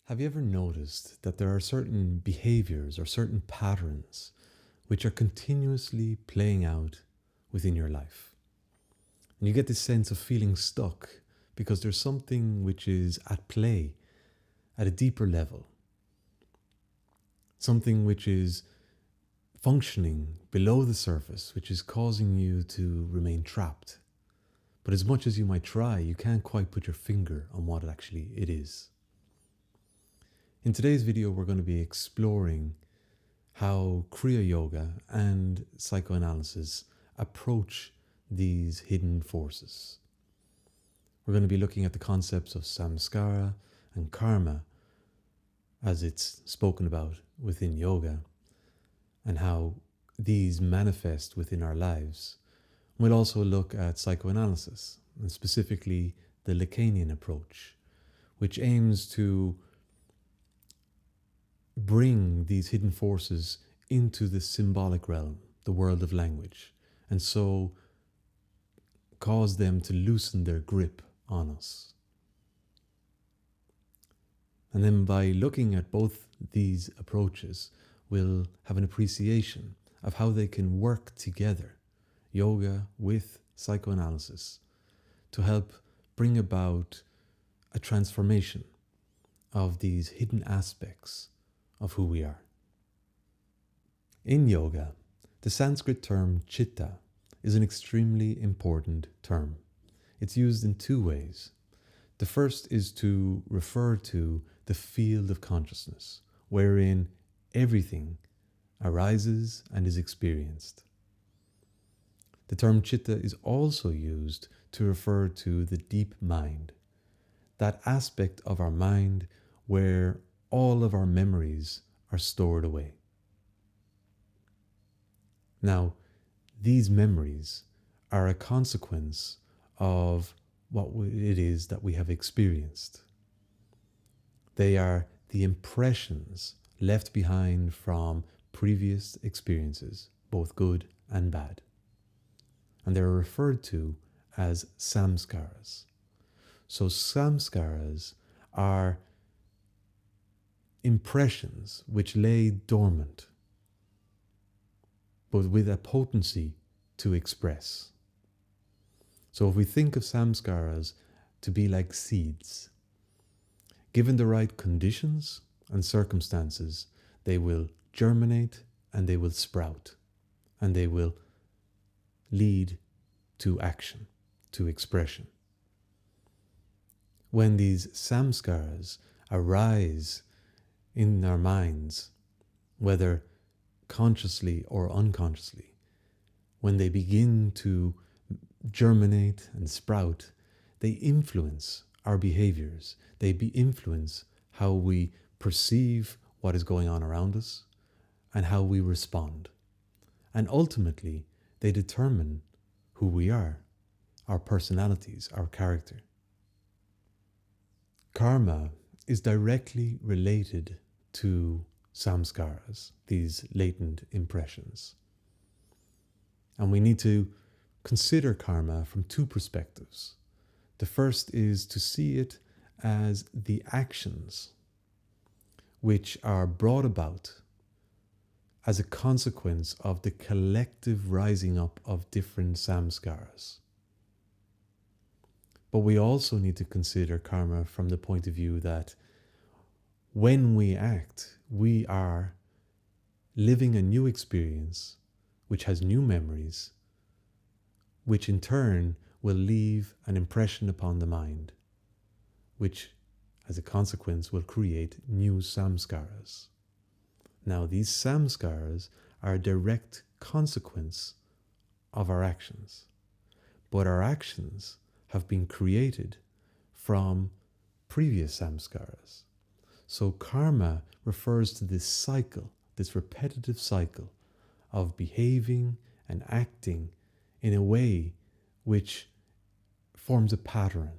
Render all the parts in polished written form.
Have you ever noticed that there are certain behaviors or certain patterns which are continuously playing out within your life? And you get this sense of feeling stuck because there's something which is at play at a deeper level, something which is functioning below the surface, which is causing you to remain trapped. But as much as you might try, you can't quite put your finger on what actually it is. In today's video, we're going to be exploring how Kriya Yoga and psychoanalysis approach these hidden forces. We're going to be looking at the concepts of samskara and karma as it's spoken about within yoga and how these manifest within our lives. We'll also look at psychoanalysis and specifically the Lacanian approach, which aims to bring these hidden forces into the symbolic realm, the world of language, and so cause them to loosen their grip on us. And then by looking at both these approaches, we'll have an appreciation of how they can work together, yoga with psychoanalysis, to help bring about a transformation of these hidden aspects of who we are. In yoga, the Sanskrit term chitta is an extremely important term. It's used in two ways. The first is to refer to the field of consciousness, wherein everything arises and is experienced. The term chitta is also used to refer to the deep mind, that aspect of our mind where all of our memories are stored away. Now, these memories are a consequence of what it is that we have experienced. They are the impressions left behind from previous experiences, both good and bad. And they're referred to as samskaras. So samskaras are impressions which lay dormant, but with a potency to express. So if we think of samskaras to be like seeds, given the right conditions and circumstances, they will germinate and they will sprout and they will lead to action, to expression. When these samskaras arise in our minds, whether consciously or unconsciously, when they begin to germinate and sprout, they influence our behaviors. They influence how we perceive what is going on around us and how we respond. And ultimately, they determine who we are, our personalities, our character. Karma is directly related to samskaras, these latent impressions. And we need to consider karma from two perspectives. The first is to see it as the actions which are brought about as a consequence of the collective rising up of different samskaras. But we also need to consider karma from the point of view that when we act, we are living a new experience which has new memories, which in turn will leave an impression upon the mind, which as a consequence will create new samskaras. Now these samskaras are a direct consequence of our actions, but our actions have been created from previous samskaras. So karma refers to this cycle, this repetitive cycle of behaving and acting in a way which forms a pattern.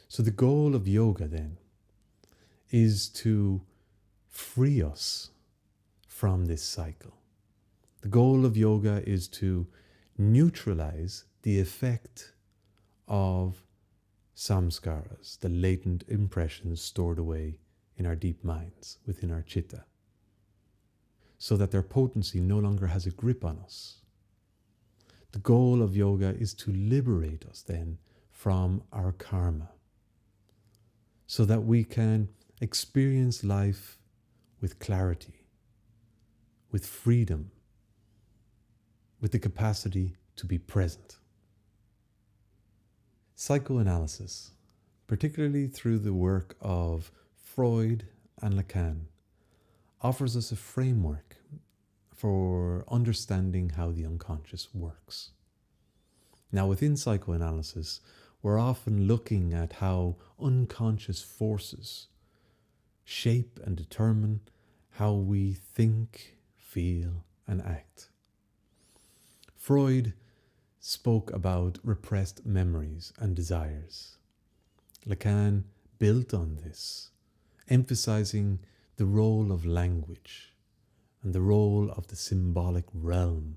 So the goal of yoga then is to free us from this cycle. The goal of yoga is to neutralize the effect of Samskaras, the latent impressions stored away in our deep minds, within our chitta, so that their potency no longer has a grip on us. The goal of yoga is to liberate us then from our karma, so that we can experience life with clarity, with freedom, with the capacity to be present. Psychoanalysis, particularly through the work of Freud and Lacan, offers us a framework for understanding how the unconscious works. Now, within psychoanalysis, we're often looking at how unconscious forces shape and determine how we think, feel, and act. Freud spoke about repressed memories and desires. Lacan built on this, emphasizing the role of language and the role of the symbolic realm,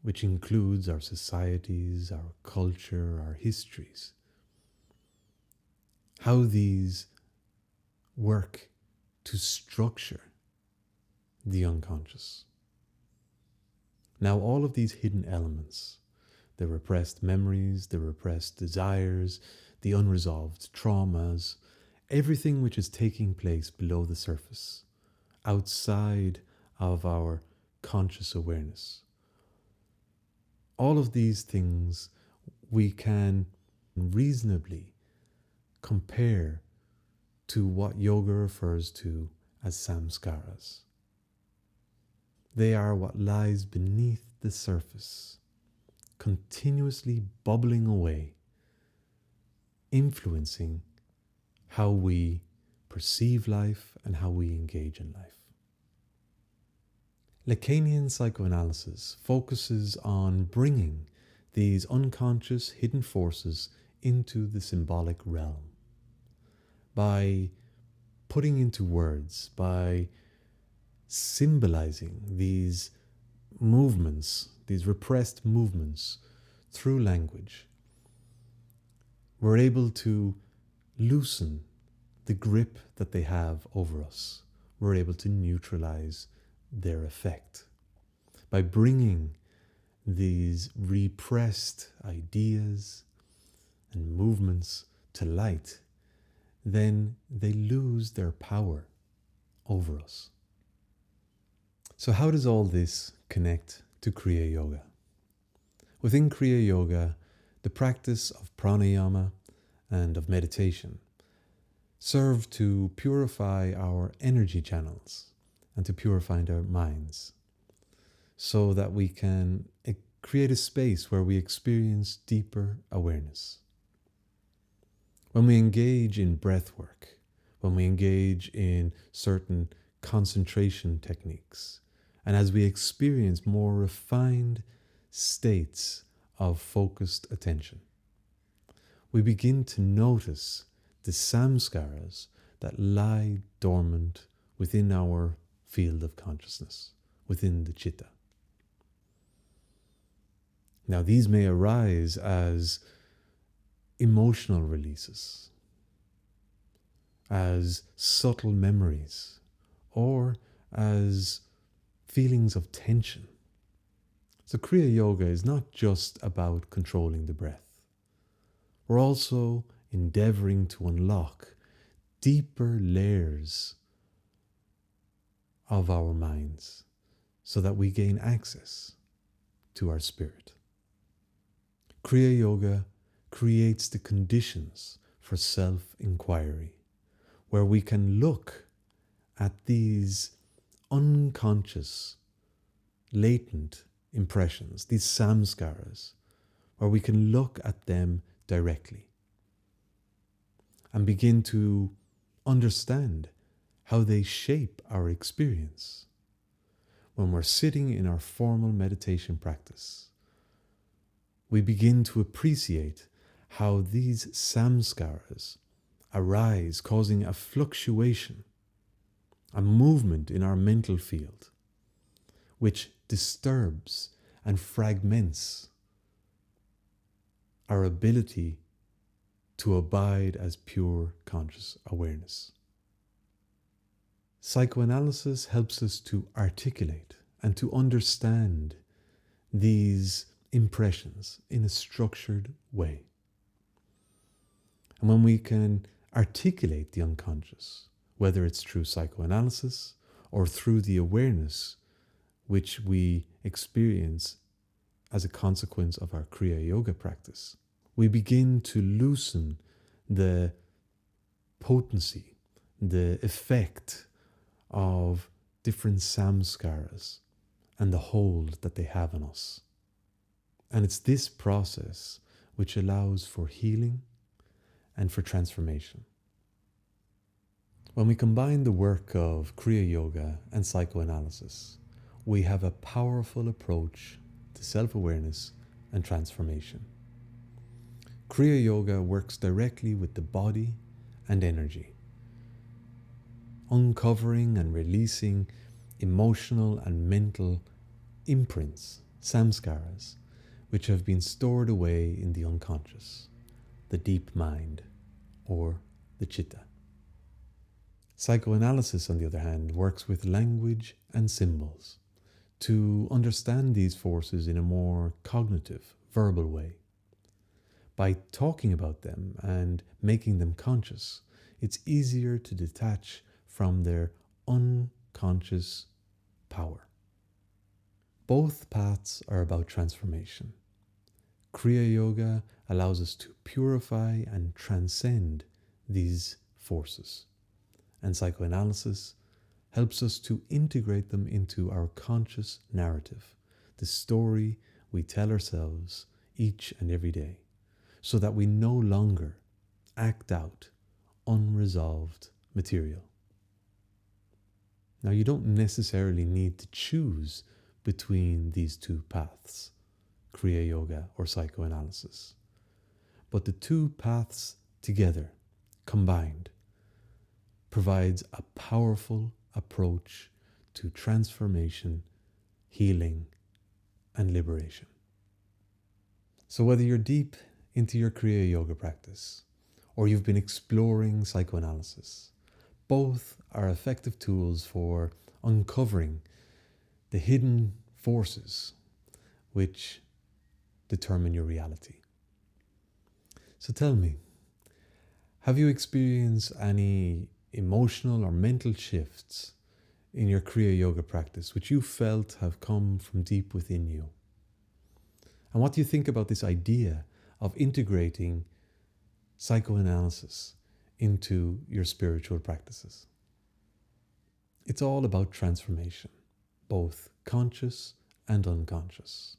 which includes our societies, our culture, our histories. How these work to structure the unconscious. Now, all of these hidden elements, the repressed memories, the repressed desires, the unresolved traumas, everything which is taking place below the surface, outside of our conscious awareness, all of these things we can reasonably compare to what yoga refers to as samskaras. They are what lies beneath the surface, continuously bubbling away, influencing how we perceive life and how we engage in life. Lacanian psychoanalysis focuses on bringing these unconscious hidden forces into the symbolic realm by putting into words, by symbolizing these movements, these repressed movements through language. We're able to loosen the grip that they have over us. We're able to neutralize their effect by bringing these repressed ideas and movements to light. Then they lose their power over us. So how does all this connect to Kriya Yoga? Within Kriya Yoga, the practice of pranayama and of meditation serve to purify our energy channels and to purify our minds, so that we can create a space where we experience deeper awareness. When we engage in breath work, when we engage in certain concentration techniques, and as we experience more refined states of focused attention, we begin to notice the samskaras that lie dormant within our field of consciousness, within the chitta. Now, these may arise as emotional releases, as subtle memories, or as feelings of tension. So Kriya Yoga is not just about controlling the breath. We're also endeavoring to unlock deeper layers of our minds so that we gain access to our spirit. Kriya Yoga creates the conditions for self-enquiry, where we can look at these unconscious, latent impressions, these samskaras, where we can look at them directly and begin to understand how they shape our experience. When we're sitting in our formal meditation practice, we begin to appreciate how these samskaras arise, causing a fluctuation, a movement in our mental field, which disturbs and fragments our ability to abide as pure conscious awareness. Psychoanalysis helps us to articulate and to understand these impressions in a structured way. And when we can articulate the unconscious, whether it's through psychoanalysis or through the awareness which we experience as a consequence of our Kriya Yoga practice, we begin to loosen the potency, the effect of different samskaras and the hold that they have on us. And it's this process which allows for healing and for transformation. When we combine the work of Kriya Yoga and psychoanalysis, we have a powerful approach to self-awareness and transformation. Kriya Yoga works directly with the body and energy, uncovering and releasing emotional and mental imprints, samskaras, which have been stored away in the unconscious, the deep mind, or the chitta. Psychoanalysis, on the other hand, works with language and symbols to understand these forces in a more cognitive, verbal way. By talking about them and making them conscious, it's easier to detach from their unconscious power. Both paths are about transformation. Kriya Yoga allows us to purify and transcend these forces, and psychoanalysis helps us to integrate them into our conscious narrative, the story we tell ourselves each and every day, so that we no longer act out unresolved material. Now, you don't necessarily need to choose between these two paths, Kriya Yoga or psychoanalysis, but the two paths together, combined, provides a powerful approach to transformation, healing, and liberation. So whether you're deep into your Kriya Yoga practice or you've been exploring psychoanalysis, both are effective tools for uncovering the hidden forces which determine your reality. So tell me, have you experienced any emotional or mental shifts in your Kriya Yoga practice which you felt have come from deep within you? And what do you think about this idea of integrating psychoanalysis into your spiritual practices? It's all about transformation, both conscious and unconscious.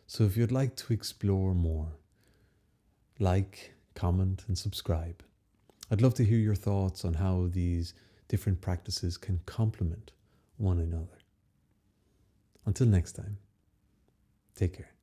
So if you'd like to explore more, like, comment, and subscribe. I'd love to hear your thoughts on how these different practices can complement one another. Until next time, take care.